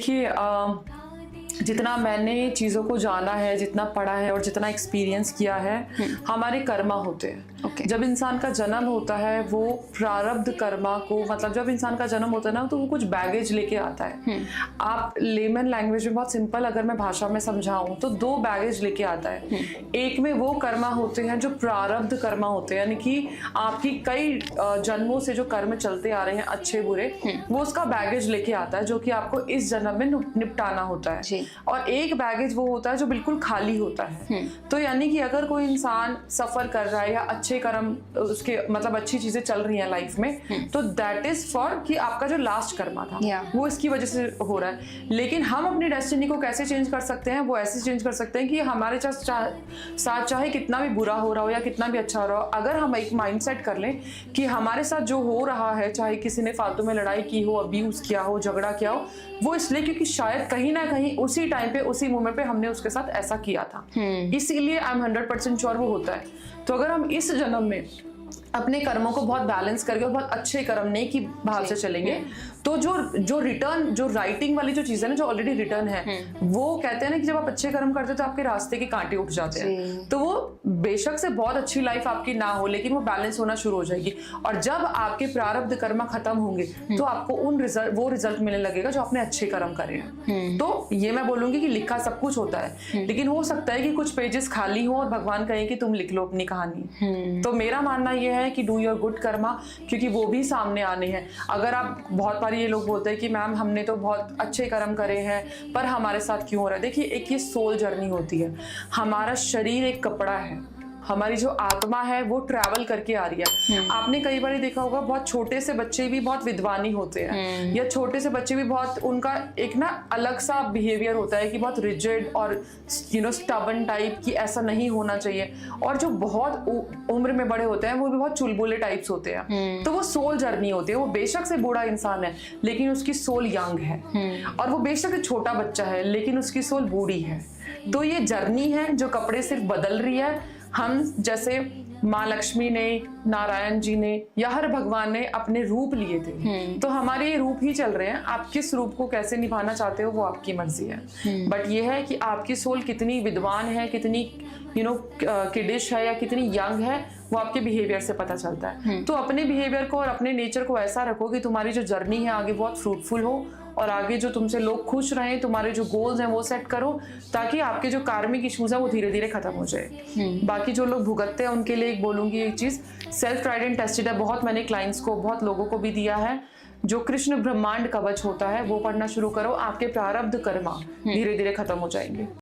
देखिए जितना मैंने चीज़ों को जाना है, जितना पढ़ा है और जितना एक्सपीरियंस किया है, हमारे कर्मा होते हैं। जब इंसान का जन्म होता है वो प्रारब्ध कर्मा को, मतलब जब इंसान का जन्म होता है ना, तो वो कुछ बैगेज लेके आता है। आप लेमन लैंग्वेज में बहुत सिंपल अगर मैं भाषा में समझाऊं तो 2 बैगेज लेके आता है। एक में वो कर्मा होते हैं जो प्रारब्ध कर्मा होते हैं, यानी कि आपकी कई जन्मों से जो कर्म चलते आ रहे हैं अच्छे बुरे, वो उसका बैगेज लेके आता है जो कि आपको इस जन्म में निपटाना होता है। और एक बैगेज वो होता है जो बिल्कुल खाली होता है। तो यानी कि अगर कोई इंसान सफर कर रहा है या अच्छे कर्म उसके मतलब अच्छी चीजें चल रही हैं लाइफ में, तो दैट इज फॉर कि आपका जो लास्ट कर्मा था वो इसकी वजह से हो रहा है। लेकिन हम अपनी डेस्टिनी को कैसे चेंज कर सकते हैं? वो ऐसे चेंज कर सकते हैं कि हमारे साथ चाहे कितना भी बुरा हो रहा हो या कितना भी अच्छा हो रहा हो, अगर हम एक माइंडसेट कर लें कि हमारे साथ जो हो रहा है, चाहे किसी ने फालतू में लड़ाई की हो, अब्यूज किया हो, झगड़ा किया हो, वो इसलिए क्योंकि शायद कहीं ना कहीं उसी टाइम पे उसी मोमेंट पे हमने उसके साथ ऐसा किया था, इसीलिए आई एम 100% श्योर वो होता है। तो अगर हम इस जन्म में अपने कर्मों को बहुत बैलेंस करके और बहुत अच्छे कर्म नेक की भाव से चलेंगे, तो जो रिटर्न, जो राइटिंग वाली जो चीज है ना, जो ऑलरेडी रिटर्न है, वो कहते हैं ना कि जब आप अच्छे कर्म करते हो तो आपके रास्ते के कांटे उठ जाते हैं। तो वो बेशक से बहुत अच्छी लाइफ आपकी ना हो, लेकिन वो बैलेंस होना शुरू हो जाएगी। और जब आपके प्रारब्ध कर्म खत्म होंगे तो आपको वो रिजल्ट मिलने लगेगा जो आपने अच्छे कर्म करे हैं। तो ये मैं बोलूंगी कि लिखा सब कुछ होता है, लेकिन हो सकता है कि कुछ पेजेस खाली हो और भगवान कहें कि तुम लिख लो अपनी कहानी। तो मेरा मानना यह है कि डू योर गुड कर्मा, क्योंकि वो भी सामने आने हैं। अगर आप बहुत बार ये लोग बोलते हैं कि मैम हमने तो बहुत अच्छे कर्म करे हैं पर हमारे साथ क्यों हो रहा है? देखिए, एक ये सोल जर्नी होती है। हमारा शरीर एक कपड़ा है, हमारी जो आत्मा है वो ट्रैवल करके आ रही है। आपने कई बार देखा होगा, बहुत छोटे से बच्चे भी बहुत विद्वानी होते हैं, या छोटे से बच्चे भी बहुत, उनका एक ना अलग सा बिहेवियर होता है कि बहुत रिजिड और स्टबन टाइप की, ऐसा नहीं होना चाहिए। और जो बहुत उम्र में बड़े होते हैं वो भी बहुत चुलबुले टाइप्स होते हैं। तो वो सोल जर्नी होती है। वो बेशक से बूढ़ा इंसान है लेकिन उसकी सोल यंग है, और वो बेशक से छोटा बच्चा है लेकिन उसकी सोल बूढ़ी है। तो ये जर्नी है जो कपड़े सिर्फ बदल रही है। हम जैसे माँ लक्ष्मी ने, नारायण जी ने या हर भगवान ने अपने रूप लिए थे, तो हमारे ये रूप ही चल रहे हैं। आप किस रूप को कैसे निभाना चाहते हो वो आपकी मर्जी है। बट ये है कि आपकी सोल कितनी विद्वान है, कितनी किडिश है या कितनी यंग है, वो आपके बिहेवियर से पता चलता है। तो अपने बिहेवियर को और अपने नेचर को ऐसा रखो कि तुम्हारी जो जर्नी है आगे बहुत फ्रूटफुल हो, और आगे जो तुमसे लोग खुश रहें, तुम्हारे जो गोल्स हैं वो सेट करो, ताकि आपके जो कार्मिक इश्यूज है वो धीरे धीरे खत्म हो जाए। बाकी जो लोग भुगतते हैं उनके लिए एक बोलूंगी एक चीज, सेल्फ ट्राइड एंड टेस्टेड है। बहुत मैंने क्लाइंट्स को, बहुत लोगों को भी दिया है। जो कृष्ण ब्रह्मांड कवच होता है वो पढ़ना शुरू करो, आपके प्रारब्ध कर्मा धीरे धीरे खत्म हो जाएंगे।